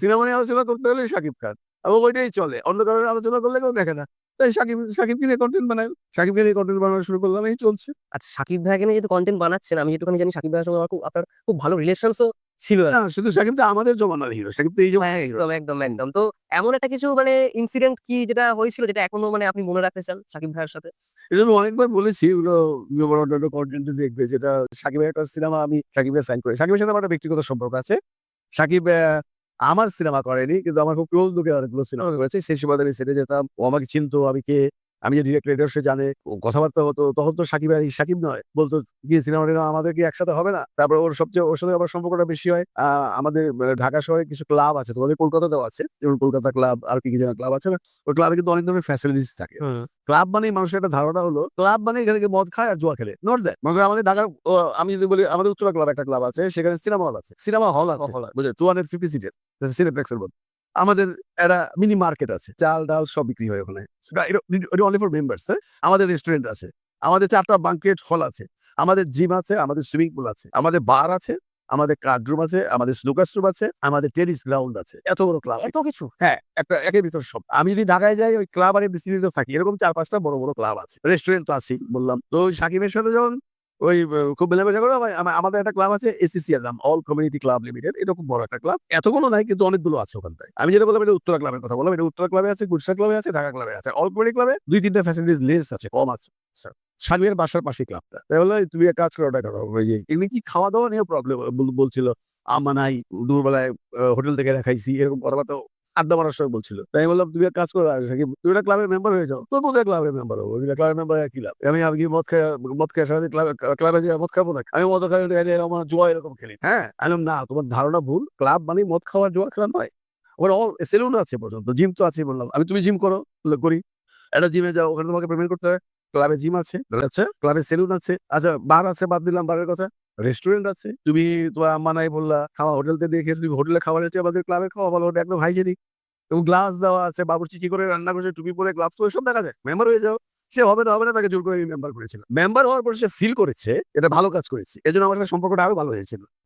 Cinema নিয়ে আলোচনা করতে হলে শাকিব খান এবং ওইটাই চলে। অন্য কারণে আলোচনা করলে কেউ দেখে না। তাই সাকিবকে নিয়ে কনটেন্ট বানাই। সাকিবকে নিয়ে কনটেন্ট বানানো শুরু করলাম, এই চলছে। আচ্ছা, সাকিব ভাইকে নিয়ে যেহেতু কনটেন্ট বানাচ্ছেন, আমি যেটুখানি জানি সাকিব ভাইয়ের সঙ্গে আমার আপনার খুব ভালো রিলেশনস ও ছিল না, আরকি। শুধু সাকিব তো আমাদের জমানার হিরো। সাকিব তো এই জমানার হ্যাঁ, হিরো একদম, না। একদম, হুম। একদম। তো এমন একটা কিছু মানে ইনসিডেন্ট কি যেটা হয়েছিল যেটা এখনো মানে আপনি মনে রাখতে চান সাকিব ভাইয়ের সাথে? এজন্য অনেকবার বলেছি এগুলো অন্যান্য কনটেন্ট এ দেখবে যেটা সাকিবের একটা সিনেমা আমি সাকিবের সাইন করি। সাকিবের সাথে আমার একটা ব্যক্তিগত সম্পর্ক আছে। সাকিব আমার সিনেমা করেনি। কিন্তু আমার খুব ক্লোজ লোকের অনেকগুলো সিনেমা করেছে। সেই সুবাদে আমি সেটে যেতাম। ও আমাকে চিনতো, আমি কে। আমি যে ডিরেক্টর এটাও সে জানে। ও কথাবার্তা হতো। তখন তো সাকিব আর এই সাকিব নয়। বলত, "কি সিনেমা-টিনেমা আমাদের কি একসাথে হবে না?" তারপরে ওর সাথে আমার সম্পর্কটা বেশি হয়। আমাদের ঢাকা শহরে কিছু ক্লাব আছে। তোমাদের কলকাতাতেও আছে। যেমন কলকাতা ক্লাব আর কি যেন ক্লাব আছে না? ওই ক্লাবে কিন্তু অনেক ধরনের ফ্যাসিলিটিস থাকে। হুম। ক্লাব মানেই মানুষের একটা ধারণা হলো, ক্লাব মানে এখানে গিয়ে মদ খায় আর জুয়া খেলে। Not that. মনে করেন আমাদের ঢাকার আমি যদি বলি আমাদের উত্তরা ক্লাব একটা ক্লাব আছে। সেখানে সিনেমা হল আছে। সিনেমা হল আছে। কখনো। বুঝলেন? 250 সিটের। সিনেপ্লেক্সের মতো। আমাদের একটা মিনি মার্কেট আছে। চাল-ডাল সব বিক্রি হয় ওখানে। এটা অনলি ফর মেম্বারস, হ্যাঁ? আমাদের রেস্টুরেন্ট আছে। আমাদের ৪ টা বাঙ্কেট হল আছে। আমাদের জিম আছে, আমাদের সুইমিং পুল আছে। আমাদের বার আছে, আমাদের কার্ড রুম আছে, আমাদের স্নুকার্স রুম আছে, আমাদের টেনিস গ্রাউন্ড আছে। এত বড় ক্লাব। এত কিছু? হ্যাঁ, একের ভিতর সব। আমি যদি ঢাকায় যাই ওই ক্লাব আর এমডিসি তে থাকি। এরকম ৪-৫ টা বড় ক্লাব আছে। রেস্টুরেন্ট তো আছেই বললাম। তো ওই সাকিবের সাথে যখন ওই খুব মেলামেশা করে আমাদের একটা ক্লাব আছে এসিসিএল অল কমিউনিটি ক্লাব লিমিটেড। এটা খুব বড় একটা ক্লাব। এতগুলো নাই কিন্তু অনেকগুলো আছে ওখানটায়। আমি যেটা বললাম এটা উত্তরা ক্লাবের কথা বললাম। এটা উত্তরা ক্লাবে আছে, গুলশা ক্লাবে আছে, ঢাকা ক্লাবে আছে। অল কমিউনিটি ক্লাবে ২-৩ টা ফ্যাসিলিটিস লেস আছে, কম আছে। আচ্ছা। সামিয়ার বাসার পাশেই ক্লাবটা। তাই বলল, "তুমি এক কাজ করো না কেন?" ওই যে এমনি কি খাওয়া-দাওয়া নিয়েও প্রবলেম বলছিল। আম্মা নাই, দুপুরবেলায় হোটেল থেকে খাইছি এরকম কথাবার্তা আড্ডা মারার সময় বলছিল। তাই আমি বললাম, "তুমি এক কাজ করো সাকিব, তুমি একটা ক্লাবের মেম্বার হয়ে যাও।" "তো কোথায় ক্লাবের মেম্বার হবো? ক্লাবের মেম্বার হয়ে কি লাভ? আমি কি মদ খেয়ে সারাদিন ক্লাবে যেয়ে মদ খাবো নাকি? আমি মদও খাই না, আমার জুয়া এরকম খেলি।" হ্যাঁ? আমি বললাম, "না, তোমার ধারণা ভুল। ক্লাব মানেই মদ খাওয়া, জুয়া খেলা নয়। ওখানে সেলুন আছে পর্যন্ত। জিম তো আছেই" বললাম। তুমি জিম করো?" বলল, "করি।" একটা জিমে যাও, ওখানে তোমাকে পেমেন্ট করতে হয়। ক্লাবে জিম আছে। আচ্ছা, ক্লাবে সেলুন আছে। আচ্ছা, বার আছে, বাদ দিলাম বারের কথা। রেস্টুরেন্ট আছে। তুমি তোমার আম্মা নাই বললা, খাওয়া হোটেল থেকে দিয়ে খেয়ে তুমি হোটেলের খাবারের চেয়ে আমাদের ক্লাবের খাওয়া ভালো। ওটা একদম হাইজেনিক। এবং গ্লাস দেওয়া আছে। বাবুর্চি কি করে রান্না করছে, টুপি পরে, গ্লাভস পরে সব দেখা যায়। মেম্বার হয়ে যাও। সে হবে না, হবে না, তাকে জোর করে আমি মেম্বার করেছিলাম। মেম্বার হওয়ার পর সে ফিল করেছে এটা ভালো কাজ করেছি। এজন্য আমার সাথে সম্পর্কটা আরো ভালো হয়েছিল।